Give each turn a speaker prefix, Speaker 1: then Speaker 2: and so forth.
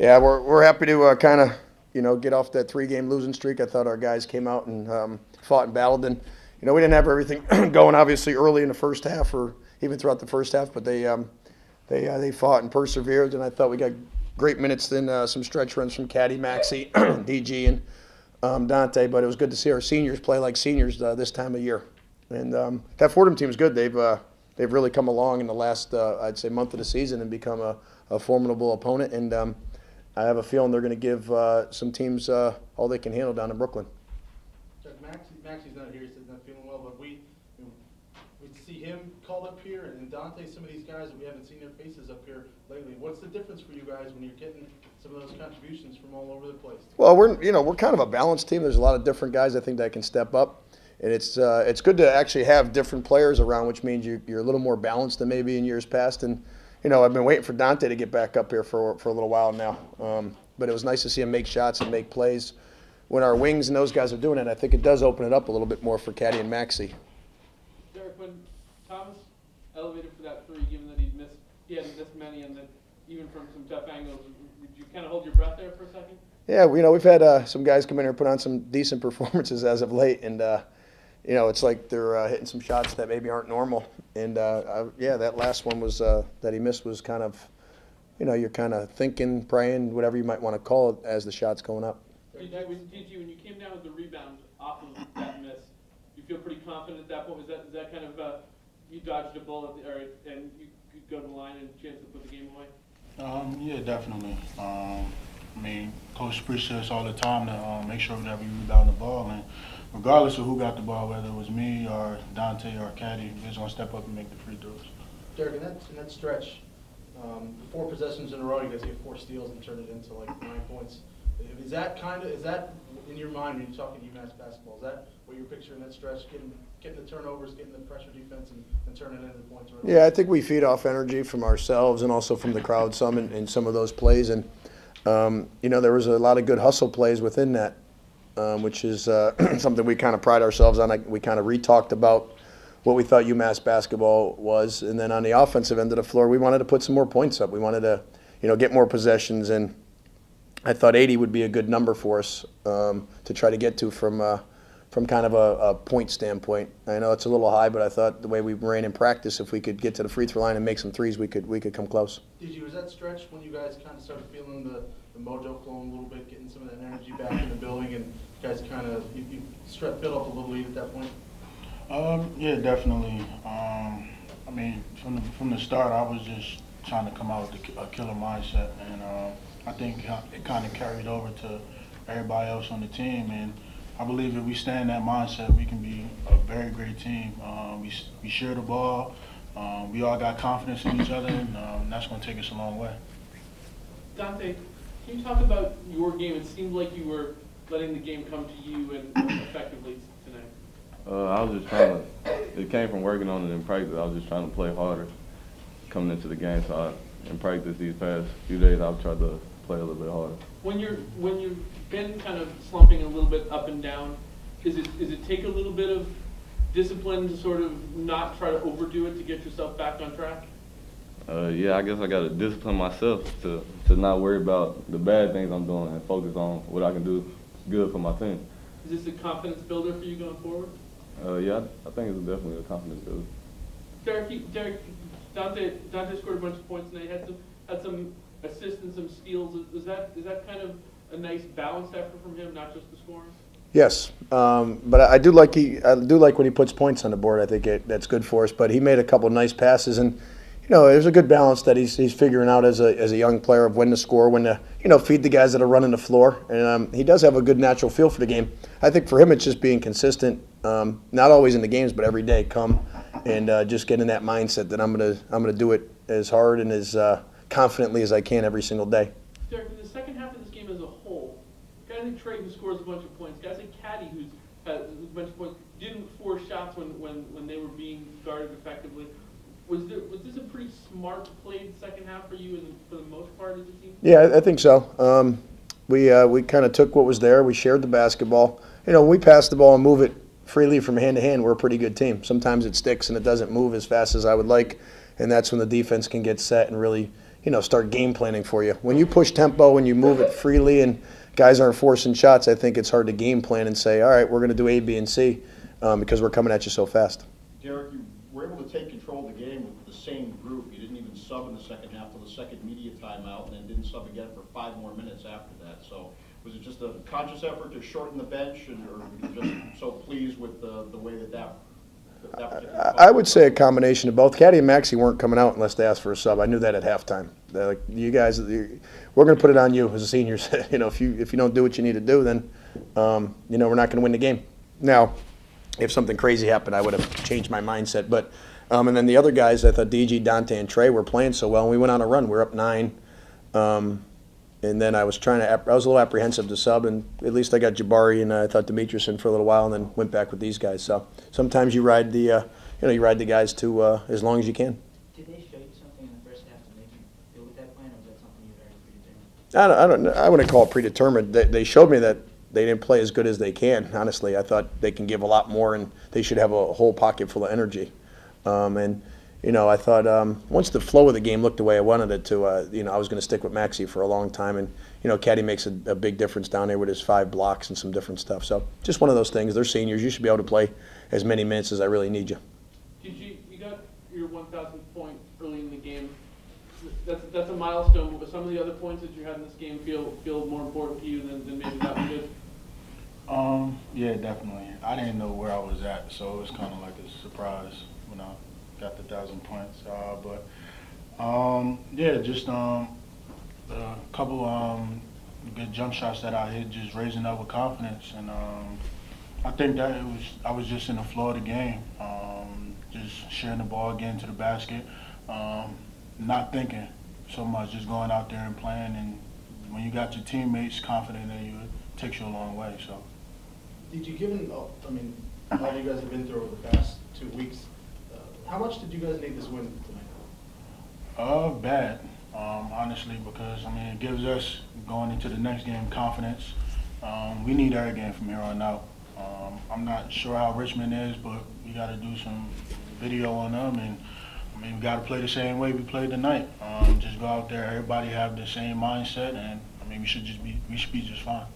Speaker 1: Yeah, we're happy to kind of get off that 3-game losing streak. I thought our guys came out and fought and battled, and we didn't have everything going obviously early in the first half or even throughout the first half, but they fought and persevered, and I thought we got great minutes in some stretch runs from Caddy, Maxie, DG, and Donte. But it was good to see our seniors play like seniors this time of year. And that Fordham team is good. They've really come along in the last I'd say month of the season and become a formidable opponent. And I have a feeling they're going to give some teams all they can handle down in Brooklyn.
Speaker 2: Maxie's not here. He says he's not feeling well, but we see him called up here, and Donte, some of these guys that we haven't seen their faces up here lately. What's the difference for you guys when you're getting some of those contributions from all over the place?
Speaker 1: Well, we're kind of a balanced team. There's a lot of different guys I think that can step up, and it's good to actually have different players around, which means you're a little more balanced than maybe in years past. And I've been waiting for Donte to get back up here for a little while now, but it was nice to see him make shots and make plays when our wings and those guys are doing it. I think it does open it up a little bit more for Caddy and Maxie.
Speaker 3: Derrick, when Thomas elevated for that three, given that he hadn't missed many, and that even from some tough angles, did you kind of hold your breath there for a second?
Speaker 1: Yeah, we've had some guys come in here and put on some decent performances as of late, and it's like they're hitting some shots that maybe aren't normal. And yeah, that last one was that he missed was kind of, you're kind of thinking, praying, whatever you might want to call it, as the shot's going up.
Speaker 3: When you came down with the rebound off of that miss, you feel pretty confident at that point? Is that kind of you dodged a bullet, and you could go to the line and chance to put the game away?
Speaker 4: Yeah, definitely. I mean, Coach preaches us all the time to make sure that we rebound the ball, and regardless of who got the ball, whether it was me or Donte or Caddy, we're just gonna step up and make the free throws.
Speaker 2: Derrick, in that stretch, the 4 possessions in a row, you guys get 4 steals and turn it into like 9 points. Is that in your mind when you're talking UMass basketball? Is that what you're picturing that stretch, getting the turnovers, getting the pressure defense, and turning it into points?
Speaker 1: Yeah, I think we feed off energy from ourselves and also from the crowd some in some of those plays. And there was a lot of good hustle plays within that, which is something we kind of pride ourselves on. We kind of re-talked about what we thought UMass basketball was, and then on the offensive end of the floor, we wanted to put some more points up. We wanted to, get more possessions, and I thought 80 would be a good number for us to try to get to from kind of a point standpoint. I know it's a little high, but I thought the way we ran in practice, if we could get to the free throw line and make some threes, we could come close.
Speaker 2: Was that stretch when you guys kind of started feeling the mojo flowing a little bit, getting some of that energy back in the building, and you guys kind of you built up a little lead at that point?
Speaker 4: Yeah, definitely. I mean, from the start, I was just trying to come out with a killer mindset, and I think it kind of carried over to everybody else on the team. And I believe if we stay in that mindset, we can be a very great team. We share the ball. We all got confidence in each other, and that's going to take us a long way.
Speaker 3: Donte, can you talk about your game? It seemed like you were letting the game come to you and effectively tonight.
Speaker 5: I was just trying to, it came from working on it in practice. I was just trying to play harder coming into the game. So in practice these past few days, I've tried to play a little bit harder.
Speaker 3: When you've been kind of slumping a little bit up and down, does it take a little bit of discipline to sort of not try to overdo it to get yourself back on track?
Speaker 5: Yeah, I guess I got to discipline myself to not worry about the bad things I'm doing and focus on what I can do good for my team.
Speaker 3: Is this a confidence builder for you going forward?
Speaker 5: Yeah, I think it's definitely a confidence builder.
Speaker 3: Derrick, Donte scored a bunch of points tonight. Had some assists and some steals. Is that kind of a nice balanced effort from him, not just the scoring?
Speaker 1: Yes, but I do like when he puts points on the board. I think that's good for us. But he made a couple of nice passes, and there's a good balance that he's figuring out as a young player of when to score, when to feed the guys that are running the floor. And he does have a good natural feel for the game. I think for him it's just being consistent, not always in the games, but every day come and just get in that mindset that I'm gonna do it as hard and as confidently as I can every single day.
Speaker 3: Derrick, in the second half of this game as a whole, guys like Trey who scores a bunch of points, guys like Caddy who's had a bunch of points, didn't force shots when they were being guarded effectively. Was this a pretty smart played second half for you for the most part as a team?
Speaker 1: Yeah, I think so. We kind of took what was there. We shared the basketball. When we pass the ball and move it freely from hand to hand, we're a pretty good team. Sometimes it sticks and it doesn't move as fast as I would like, and that's when the defense can get set and really start game planning for you. When you push tempo and you move it freely and guys aren't forcing shots, I think it's hard to game plan and say, all right, we're going to do A, B, and C because we're coming at you so fast.
Speaker 6: Derrick, you were able to take control of the game with the same group. You didn't even sub in the second half till the second media timeout, and then didn't sub again for 5 more minutes after that. So was it just a conscious effort to shorten the bench, or were you just so pleased with the way that particular
Speaker 1: I would say a combination of both. Caddy and Maxie weren't coming out unless they asked for a sub. I knew that at halftime. They're like, you guys, we're going to put it on you as a seniors. If you don't do what you need to do, then we're not going to win the game. Now, if something crazy happened, I would have changed my mindset. But and then the other guys, I thought DG, Donte, and Trey were playing so well, and we went on a run. We were up 9. And then I was a little apprehensive to sub, and at least I got Jabari and I thought Demetriuson for a little while, and then went back with these guys. So sometimes you ride the guys to as long as you can.
Speaker 7: Did they show you something in the first half to make you go with that plan, or was that something you already predetermined?
Speaker 1: I wouldn't call it predetermined. They showed me that they didn't play as good as they can. Honestly, I thought they can give a lot more, and they should have a whole pocket full of energy. I thought once the flow of the game looked the way I wanted it to, I was going to stick with Maxie for a long time. And, Caddy makes a big difference down there with his 5 blocks and some different stuff. So just one of those things. They're seniors. You should be able to play as many minutes as I really need you.
Speaker 3: You got your 1,000th point early in the game. That's a milestone. But some of the other points that you had in this game feel more important to you than maybe that one did?
Speaker 4: Yeah, definitely. I didn't know where I was at, so it was kind of like a surprise when I got the 1,000 points. Just a couple good jump shots that I hit, just raising up with confidence. And I think that I was just in the flow of the game, just sharing the ball, getting to the basket, not thinking so much, just going out there and playing. And when you got your teammates confident in you, it takes you a long way. So.
Speaker 2: Did you, given, all you guys have been through over the past 2 weeks, how much did you guys need this win tonight?
Speaker 4: Bad, honestly, because, it gives us, going into the next game, confidence. We need every game from here on out. I'm not sure how Richmond is, but we got to do some video on them, and, we got to play the same way we played tonight. Just go out there, everybody have the same mindset, and, we should be just fine.